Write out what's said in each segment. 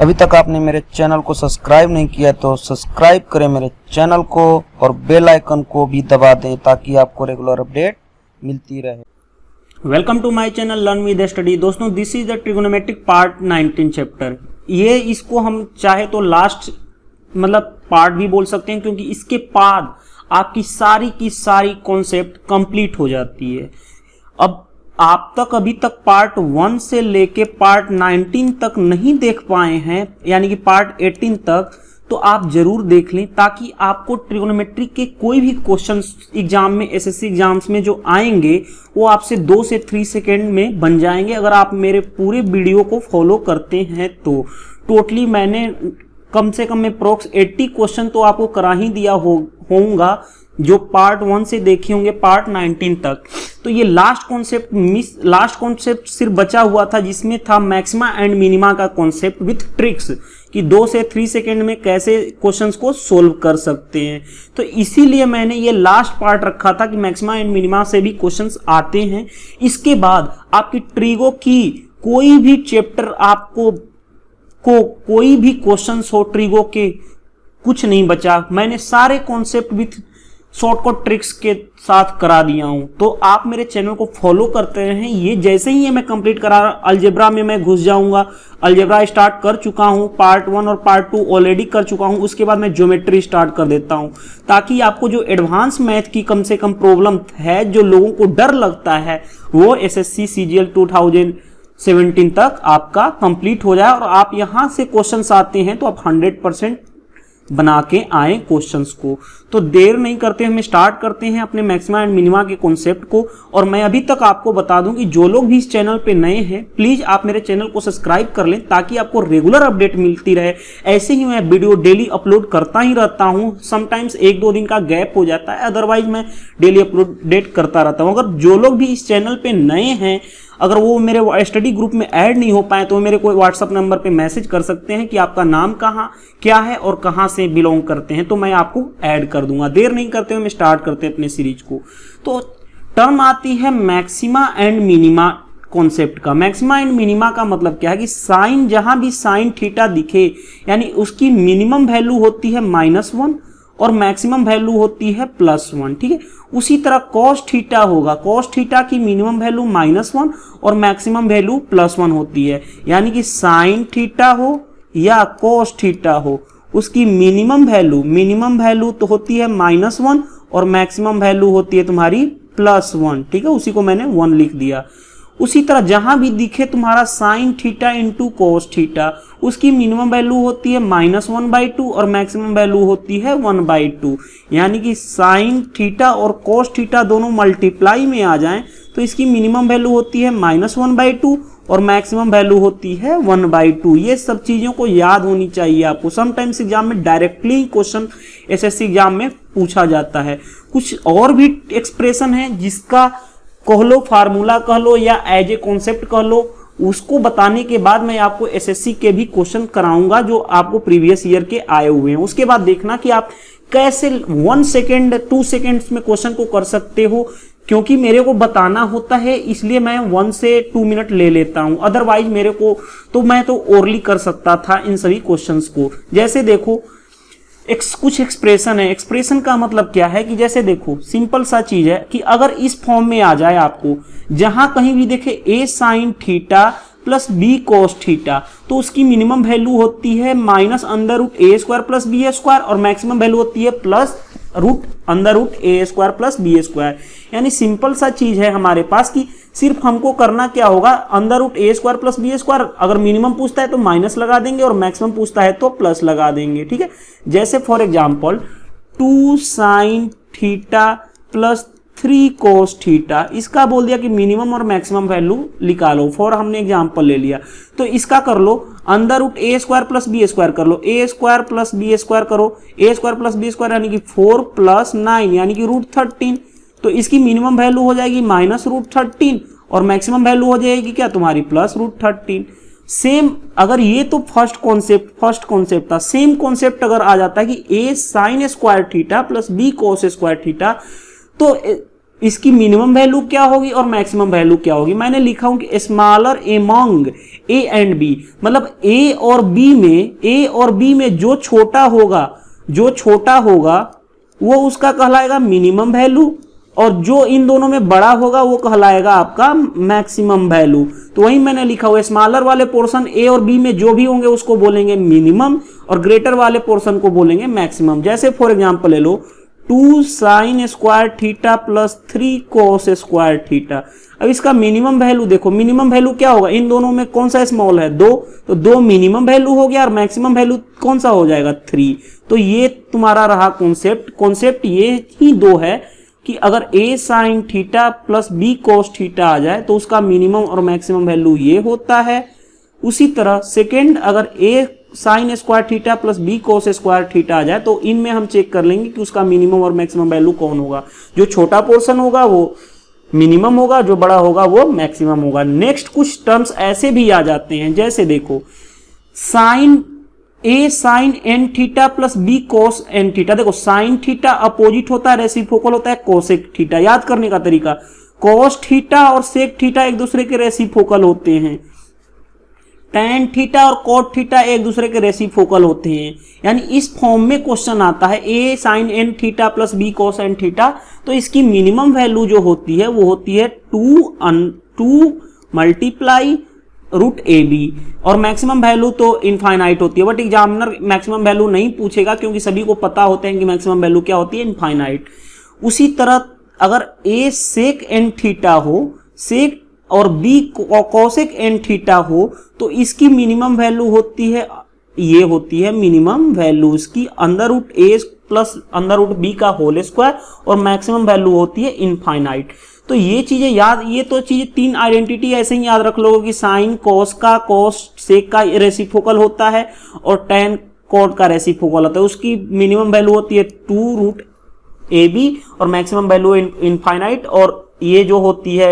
अभी तक आपने मेरे चैनल को सब्सक्राइब नहीं किया तो सब्सक्राइब करें मेरे चैनल को और बेल आइकन को भी दबा दें ताकि आपको रेगुलर अपडेट मिलती रहे। Welcome to my channel learn with study. दोस्तों, this is the trigonometric part 19 chapter. ये इसको हम चाहे तो लास्ट पार्ट भी बोल सकते हैं, क्योंकि इसके बाद आपकी सारी की सारी कॉन्सेप्ट कंप्लीट हो जाती है। अब आप अभी तक पार्ट 1 से लेके पार्ट 19 तक नहीं देख पाए हैं, यानी कि पार्ट 18 तक, तो आप जरूर देख लें ताकि आपको ट्रिगोनोमेट्री के कोई भी क्वेश्चन एग्जाम में, एसएससी एग्जाम्स में जो आएंगे वो आपसे 2 से 3 सेकेंड में बन जाएंगे। अगर आप मेरे पूरे वीडियो को फॉलो करते हैं तो टोटली मैंने कम से कम में प्रोक्स 80 क्वेश्चन तो आपको करा ही दिया होऊंगा जो पार्ट 1 से देखे होंगे पार्ट 19 तक। तो ये लास्ट कॉन्सेप्ट सिर्फ बचा हुआ था, जिसमें था मैक्सिमा एंड मिनिमा का कॉन्सेप्ट विथ ट्रिक्स कि 2 से 3 सेकेंड में कैसे क्वेश्चंस को सोल्व कर सकते हैं। तो इसीलिए मैंने ये लास्ट पार्ट रखा था कि मैक्सिमा एंड मिनिमा से भी क्वेश्चंस आते हैं। इसके बाद आपकी ट्रिगो की कोई भी चैप्टर आपको कोई भी क्वेश्चंस हो ट्रिगो के, कुछ नहीं बचा। मैंने सारे कॉन्सेप्ट विथ शॉर्टकट ट्रिक्स के साथ करा दिया हूं। तो आप मेरे चैनल को फॉलो करते रहें। ये जैसे ही मैं कंप्लीट करा, अलजेब्रा में मैं घुस जाऊंगा। अलजेब्रा स्टार्ट कर चुका हूं, पार्ट 1 और पार्ट 2 ऑलरेडी कर चुका हूं। उसके बाद मैं ज्योमेट्री स्टार्ट कर देता हूं, ताकि आपको जो एडवांस मैथ की कम से कम प्रॉब्लम है, जो लोगों को डर लगता है, वो एसएससी सीजीएल 2017 तक आपका कंप्लीट हो जाए और आप यहां से क्वेश्चंस आते हैं तो आप 100% बना के आए क्वेश्चंस को। तो देर नहीं करते हम स्टार्ट करते हैं अपने मैक्सिमा एंड मिनिमा के कॉन्सेप्ट को। और मैं अभी तक आपको बता दूं कि जो लोग भी इस चैनल पे नए हैं, प्लीज आप मेरे चैनल को सब्सक्राइब कर लें ताकि आपको रेगुलर अपडेट मिलती रहे। ऐसे ही मैं वीडियो डेली अपलोड करता ही रहता हूं। समटाइम्स 1-2 दिन का गैप हो जाता है, अदरवाइज मैं डेली अपडेट करता रहता हूं। अगर जो लोग भी इस चैनल पे नए हैं, अगर वो मेरे स्टडी ग्रुप में ऐड नहीं हो पाए, तो मेरे को व्हाट्सएप नंबर पे मैसेज कर सकते हैं कि आपका नाम क्या है और कहां से बिलोंग करते हैं, तो मैं आपको ऐड कर दूंगा। देर नहीं करते हुए स्टार्ट करते हैं अपने सीरीज को। तो टर्म आती है मैक्सिमा एंड मिनिमा कॉन्सेप्ट का। मैक्सिमा एंड मिनिमा का मतलब क्या है कि साइन, जहां भी साइन थीटा दिखे, यानी उसकी मिनिमम वैल्यू होती है -1 और मैक्सिमम वैल्यू होती है +1। ठीक है, उसी तरह कॉस थीटा होगा, कॉस थीटा की मिनिमम वैल्यू -1 और मैक्सिमम वैल्यू +1 होती है। यानी कि साइन थीटा हो या कॉस थीटा हो, उसकी मिनिमम वैल्यू तो होती है -1 और मैक्सिमम वैल्यू होती है तुम्हारी +1। ठीक है, उसी को मैंने 1 लिख दिया। उसी तरह जहां भी दिखे तुम्हारा sine theta into cos theta, उसकी मिनिमम वैल्यू होती है -1/2 और मैक्सिमम वैल्यू होती है 1/2। यानी कि साइन थीटा और कॉस थीटा दोनों मल्टीप्लाई में आ जाएं तो इसकी मिनिमम वैल्यू होती है -1/2 और मैक्सिमम वैल्यू होती है 1/2। ये सब चीजों को याद होनी चाहिए आपको। समटाइम्स एग्जाम में डायरेक्टली क्वेश्चन एसएससी एग्जाम में पूछा जाता है। कुछ और भी एक्सप्रेशन है जिसका कह लो, फार्मूला कह लो या एज ए कॉन्सेप्ट कह लो, उसको बताने के बाद मैं आपको एसएससी के भी क्वेश्चन कराऊंगा जो आपको प्रीवियस ईयर के आए हुए हैं। उसके बाद देखना कि आप कैसे 1 सेकेंड 2 सेकेंड्स में क्वेश्चन को कर सकते हो, क्योंकि मेरे को बताना होता है इसलिए मैं 1 से 2 मिनट ले लेता हूं। अदरवाइज मेरे को तो मैं तो ओरली कर सकता था इन सभी क्वेश्चंस को। जैसे देखो, कुछ एक्सप्रेशन है। एक्सप्रेशन का मतलब क्या है कि जैसे देखो, सिंपल सा चीज है कि अगर इस फॉर्म में आ जाए आपको, जहां कहीं भी देखे a sin theta plus b cos theta, तो उसकी मिनिमम वैल्यू होती है -√a² + b² और मैक्सिमम वैल्यू होती है +√a² + b²। यानी सिंपल सा चीज है हमारे पास कि सिर्फ हमको करना क्या होगा, √a² + b², अगर मिनिमम पूछता है तो माइनस लगा देंगे और मैक्सिमम पूछता है तो प्लस लगा देंगे। ठीक है, जैसे for example 2 sin theta plus 3 cos theta, इसका बोल दिया कि मिनिमम और मैक्सिमम वैल्यू निकालो। फॉर हमने एग्जांपल ले लिया, तो इसका कर लो √a² + b² कर लो, a² + b² करो, a² + b² यानी कि 4 + 9 यानी कि √13। तो इसकी मिनिमम वैल्यू हो जाएगी -√13 और मैक्सिमम वैल्यू हो जाएगी क्या तुम्हारी +√13। सेम अगर ये तो फर्स्ट कॉन्सेप्ट था, सेम कॉन्सेप्ट अगर आ जाता है कि a sin² theta plus b cos² theta, तो इसकी मिनिमम वैल्यू क्या होगी और मैक्सिमम वैल्यू क्या होगी। मैंने लिखा हूं कि smaller among A and B, मतलब ए और बी में जो छोटा होगा वो उसका कहलाएगा मिनिमम वैल्यू, और जो इन दोनों में बड़ा होगा वो कहलाएगा आपका मैक्सिमम वैल्यू। तो वही मैंने लिखा हुआ, स्मॉलर वाले पोर्शन ए और बी में जो भी होंगे उसको बोलेंगे मिनिमम, और ग्रेटर वाले पोर्शन को बोलेंगे मैक्सिमम। जैसे फॉर एग्जांपल ले लो 2 sin square theta plus 3 cos square theta. अब इसका मिनिमम वैल्यू देखो, मिनिमम वैल्यू क्या होगा, इन दोनों में कौन सा स्मॉल है 2, तो 2 मिनिमम वैल्यू हो गया, और मैक्सिमम वैल्यू कौन सा हो जाएगा 3। तो ये तुम्हारा रहा कॉन्सेप्ट ये ही दो है कि अगर a sin theta plus b cos theta आ जाए तो उसका मिनिमम और मैक्सिमम वैल्यू ये होता है। उसी तरह सेकेंड, अगर a sin square theta plus b cos square theta आ जाए तो इनमें हम चेक कर लेंगे कि उसका मिनिमम और मैक्सिमम वैल्यू कौन होगा। जो छोटा पोर्शन होगा वो मिनिमम होगा, जो बड़ा होगा वो मैक्सिमम होगा। नेक्स्ट कुछ टर्म्स ऐसे भी आ जाते हैं, जैसे देखो sine A sine n theta plus B cos n theta. देखो साइन थीटा अपोजिट होता है, रेसिप्रोकल होता है कोसेक थीटा। याद करने का तरीका, कोस थीटा और सेक थीटा एक दूसरे के रेसिप्रोकल होते हैं, टैन थीटा और कोट थीटा एक दूसरे के रेसिप्रोकल होते हैं। यानी इस फॉर्म में क्वेश्चन आता है A sine n theta plus B cos n theta, तो इसकी मिनिमम वैल्यू जो होती है वो होती है 2 मल्टीप्लाई रूट ए बी, और मैक्सिमम वैल्यू तो इनफाइनाइट होती है। बट एग्जामिनर मैक्सिमम वैल्यू नहीं पूछेगा क्योंकि सभी को पता होते हैं कि मैक्सिमम वैल्यू क्या होती है, इनफाइनाइट। उसी तरह अगर ए सेक एन थीटा हो, सेक और बी कोसेक एन थीटा हो, तो इसकी मिनिमम वैल्यू होती है, ये होती है मिनिमम वैल्यू इसकी अंडर रूट ए प्लस अंडर रूट बी का होल स्क्वायर, और मैक्सिमम वैल्यू होती है इनफाइनाइट। तो ये चीजें याद, ये तो चीजें 3 आइडेंटिटी ऐसे ही याद रख लोगे कि साइन कॉस का कॉस सेक का रेसिप्रोकल होता है और टेन कॉट का रेसिप्रोकल होता है। उसकी मिनिमम वैल्यू होती है 2 रूट ए बी और मैक्सिमम वैल्यू इनफाइनाइट। और ये जो होती है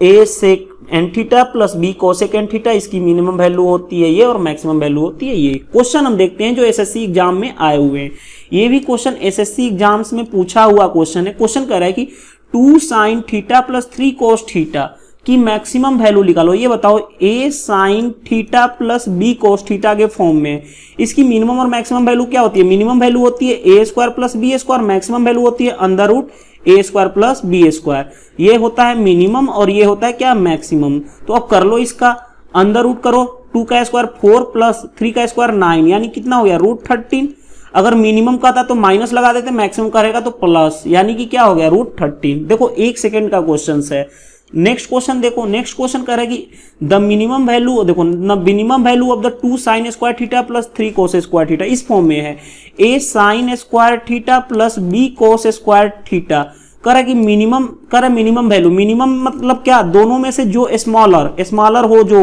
A sec n theta plus B cosec n theta, इसकी मिनिमम वैल्यू होती है ये और मैक्सिमम वैल्यू होती है ये। क्वेश्चन हम देखते हैं जो एसएससी एग्जाम में आए हुए हैं। ये भी क्वेश्चन एसएससी एग्जाम्स में पूछा हुआ क्वेश्चन है। क्वेश्चन कह रहा है कि 2 sin theta plus 3 cos theta की मैक्सिमम वैल्यू निकालो। ये बताओ a sin theta plus b cos theta के फॉर्म में इसकी मिनिमम और मैक्सिमम वैल्यू क्या होती है। मिनिमम वैल्यू होती है a square plus B square, maximum value होती है under root a square plus B square. ये होता है मिनिमम और ये होता है क्या, मैक्सिमम। तो अब कर लो इसका अंडर रूट करो, 2 का स्क्वायर 4 प्लस 3 का स्क्वायर 9, यानी कितना हो गया रूट 13। अगर मिनिमम का था तो माइनस लगा देते, मैक्सिमम का रहेगा तो प्लस, यानी कि क्या हो गया रूट 13। देखो 1 सेकेंड का क्वेश्चन है। नेक्स्ट क्वेश्चन देखो, नेक्स्ट क्वेश्चन कह रहा है कि द मिनिमम वैल्यू, देखो minimum value of the 2 sin square theta plus 3 cos square theta इस फॉर्म में है a sin square theta plus b cos square theta. कह रहा है कि मिनिमम, कह रहा है मिनिमम वैल्यू, मिनिमम मतलब क्या, दोनों में से जो स्मॉलर हो जो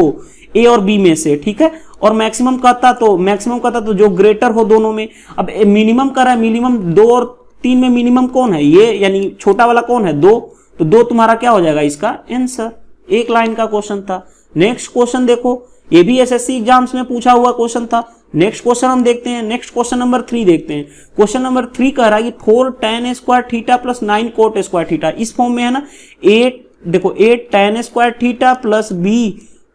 ए और बी में से, ठीक है। और मैक्सिमम कहता तो जो ग्रेटर हो दोनों में। अब मिनिमम कर रहा है, मिनिमम 2 और 3 में मिनिमम कौन है, ये यानी छोटा वाला कौन है 2, तो 2 तुम्हारा क्या हो जाएगा इसका आंसर। 1 लाइन का क्वेश्चन था। नेक्स्ट क्वेश्चन देखो, ये भी एसएससी एग्जाम्स में पूछा हुआ क्वेश्चन था। नेक्स्ट क्वेश्चन हम देखते हैं, नेक्स्ट क्वेश्चन नंबर 3 देखते हैं। क्वेश्चन नंबर 3 कह रहा है कि 4 tan square theta plus 9 cot square theta इस फॉर्म में है ना। 8 देखो 8 tan square theta plus b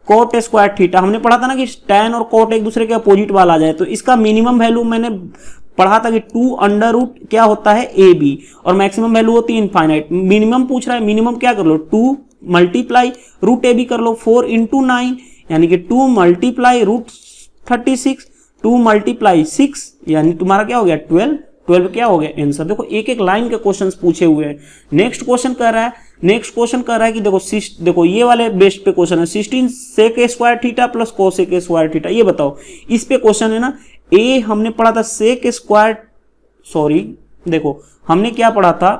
cot square theta, हमने पढ़ा था ना कि tan और cot एक दूसरे के अपोजिट वाला आ जाए, तो इसका मिनिमम वैल्यू मैंने पढ़ा था कि 2 अंडर रूट क्या होता है ए बी, और मैक्सिमम वैल्यू होती है इनफाइनाइट। मिनिमम पूछ रहा है, मिनिमम क्या कर लो 2 मल्टीप्लाई रूट ए बी कर लो 4 इंटू 9, यानी कि 2 मल्टीप्लाई रूट 36, 2 मल्टीप्लाई 6 यानी तुम्हारा क्या हो गया 12 क्या हो गया आंसर। देखो 1 लाइन के क्वेश्चंस पूछे हुए हैं। नेक्स्ट क्वेश्चन कर रहा है कि देखो ये वाले बेस्ट पे क्वेश्चन है 16 sec square theta plus cosec square theta. ये बताओ इस पे क्वेश्चन है ना। ए हमने पढ़ा था sec स्क्वायर, सॉरी देखो हमने क्या पढ़ा था,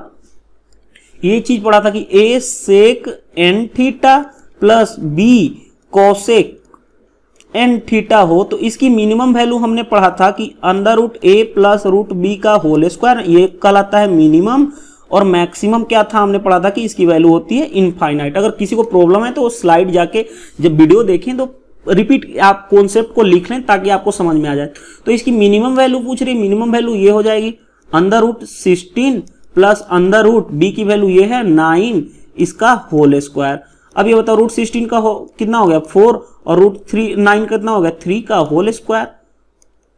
ये चीज पढ़ा था कि a sec n theta plus b cosec n theta हो तो इसकी मिनिमम वैल्यू हमने पढ़ा था कि under root a plus root b का होल स्क्वायर, ये कहलाता है मिनिमम। और मैक्सिमम क्या था, हमने पढ़ा था कि इसकी वैल्यू होती है इनफाइनाइट। अगर किसी को प्रॉब्लम है तो स्लाइड जाके जब वीडियो देखें तो रिपीट आप कॉन्सेप्ट को लिख लें ताकि आपको समझ में आ जाए। तो इसकी मिनिमम वैल्यू पूछ रही है, मिनिमम वैल्यू ये हो जाएगी under root 16 plus under root B की वैल्यू ये है 9 इसका होल स्क्वायर। अब ये बताओ रूट 16 का कितना हो गया 4 और रूट 9 कितना हो गया 3 का होल स्क्वायर।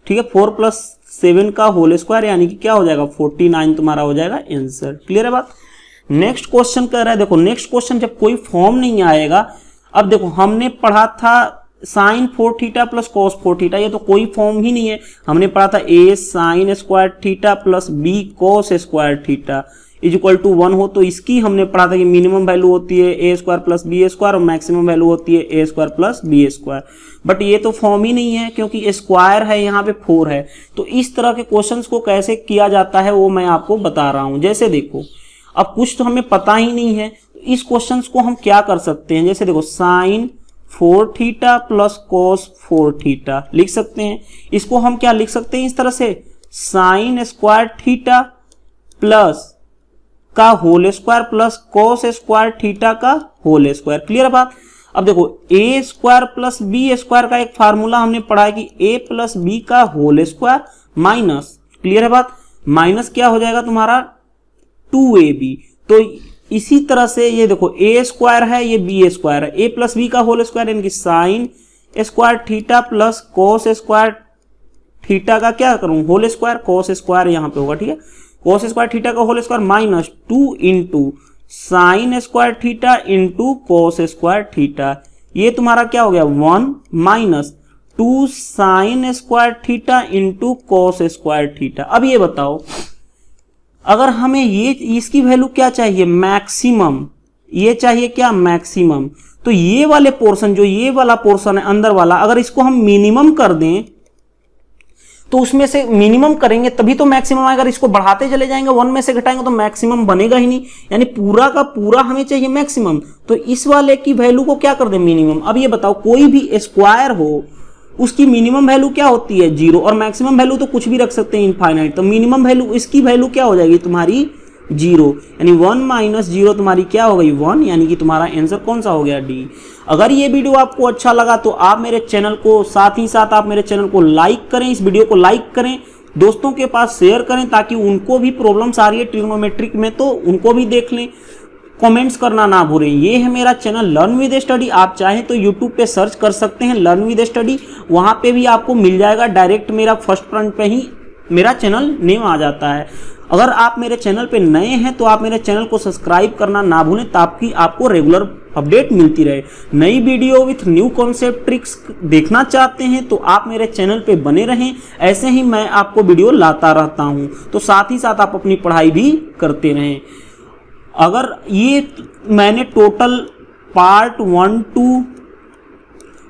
ठीक है 4 प्लस 7 का होल स्क्वायर यानी कि क्या हो जाएगा 49 तुम्हारा हो जाएगा आंसर। क्लियर है बात। नेक्स्ट क्वेश्चन कह रहा है, देखो नेक्स्ट क्वेश्चन जब कोई फॉर्म नहीं आएगा, अब देखो हमने पढ़ा था sine 4 theta plus cos 4 theta, ये तो कोई फॉर्म ही नहीं है। हमने पढ़ा था A sine square theta plus B cos square theta is equal to 1 हो, तो इसकी हमने पढ़ा था कि मिनिमम वैल्यू होती है A square plus B square और मैक्सिमम वैल्यू होती है A square plus B square. But ये तो फॉर्म ही नहीं है क्योंकि स्क्वायर है यहाँ पे 4 है। तो इस तरह के क्वेश्चंस को कैसे किया जाता है वो मैं आपको बता रहा हूं। जैसे देखो अब कुछ तो हमें पता ही नहीं है, तो इस क्वेश्चंस को हम क्या कर सकते हैं, जैसे देखो sine 4 theta plus cos 4 theta लिख सकते हैं। इसको हम क्या लिख सकते हैं इस तरह से साइन स्क्वायर थीटा प्लस का whole square plus cos square theta का होल स्क्वायर। क्लियर है बात। अब देखो A square plus B square का एक फार्मूला हमने पढ़ा है कि ए प्लस बी का होल स्क्वायर माइनस, क्लियर है बात, माइनस क्या हो जाएगा तुम्हारा 2ab। तो इसी तरह से ये देखो ए स्क्वायर है ये बी स्क्वायर है, ए प्लस बी का होल स्क्वायर यानी कि sign square theta plus cos square theta का क्या करूं होल स्क्वायर, कॉस स्क्वायर यहां पे होगा। ठीक है कॉस स्क्वायर थीटा का whole square minus 2 into sine square theta into cos square theta, ये तुम्हारा क्या हो गया 1 minus 2 sine square theta into cos square theta. अब ये बताओ अगर हमें ये इसकी वैल्यू क्या चाहिए मैक्सिमम, ये चाहिए क्या मैक्सिमम, तो ये वाले पोर्शन जो ये वाला पोर्शन है अंदर वाला अगर इसको हम मिनिमम कर दें तो उसमें से मिनिमम करेंगे तभी तो मैक्सिमम आएगा। अगर इसको बढ़ाते चले जाएंगे 1 में से घटाएंगे तो मैक्सिमम बनेगा ही नहीं, यानी पूरा का पूरा हमें चाहिए मैक्सिमम। तो इस वाले की वैल्यू को क्या कर दें मिनिमम। अब ये बताओ कोई भी स्क्वायर हो उसकी मिनिमम वैल्यू क्या होती है 0 और मैक्सिमम वैल्यू तो कुछ भी रख सकते हैं इनफाइनाइट। तो मिनिमम वैल्यू इसकी वैल्यू क्या हो जाएगी तुम्हारी 0 यानी 1 माइनस 0 तुम्हारी क्या हो गई 1 यानी कि तुम्हारा आंसर कौन सा हो गया डी। अगर ये वीडियो आपको अच्छा लगा तो आप मेरे चैनल को साथ ही साथ आप मेरे चैनल को लाइक करें, इस वीडियो को लाइक करें, दोस्तों के पास शेयर करें ताकि उनको भी प्रॉब्लम्स आ रही है ट्रिग्नोमेट्रिक में तो उनको भी देख लें। कमेंट्स करना ना भूलें। ये है मेरा चैनल लर्न विद स्टडी, आप चाहें तो यूट्यूब पे सर्च कर सकते हैं लर्न विद स्टडी, वहां पे भी आपको मिल जाएगा डायरेक्ट मेरा फर्स्ट फ्रंट पे ही मेरा चैनल नेम आ जाता है। अगर आप मेरे चैनल पे नए हैं तो आप मेरे चैनल को सब्सक्राइब करना ना भूलें ताकि आपको रेगुलर अपडेट मिलती रहे। नई video with new concept tricks देखना चाहते हैं तो आप मेरे चैनल पे बने रहें, ऐसे ही मैं आपको वीडियो लाता रहता हूं, तो साथ ही साथ आप अपनी पढ़ाई भी करते रहें। अगर ये मैंने टोटल पार्ट 1 to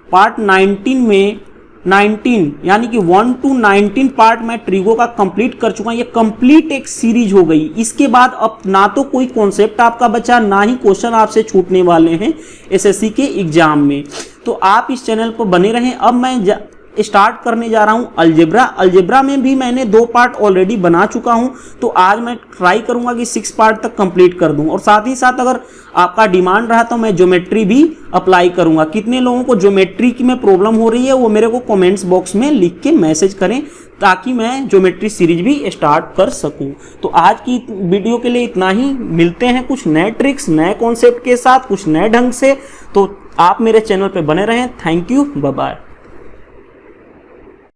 पार्ट 19 में 19 यानी कि 1 to 19 पार्ट मैं ट्रिगो का कंप्लीट कर चुका हूं। ये कंप्लीट एक सीरीज हो गई। इसके बाद अब ना तो कोई कॉन्सेप्ट आपका बचा ना ही क्वेश्चन आपसे छूटने वाले हैं एसएससी के एग्जाम में, तो आप इस चैनल पर बने रहें। अब मैं स्टार्ट करने जा रहा हूं अलजेब्रा। अलजेब्रा में भी मैंने 2 पार्ट ऑलरेडी बना चुका हूं, तो आज मैं ट्राई करूंगा कि 6 पार्ट तक कंप्लीट कर दूं। और साथ ही साथ अगर आपका डिमांड रहा तो मैं ज्योमेट्री भी अप्लाई करूंगा। कितने लोगों को ज्योमेट्री की में प्रॉब्लम हो रही है वो मेरे को कमेंट्स बॉक्स में लिख के मैसेज करें ताकि मैं ज्योमेट्री सीरीज भी स्टार्ट कर सकूं। तो आज की वीडियो के लिए इतना ही, मिलते हैं कुछ नए ट्रिक्स नए कॉन्सेप्ट के साथ कुछ नए ढंग से। तो आप मेरे चैनल पे बने रहें। Thank you, bye bye.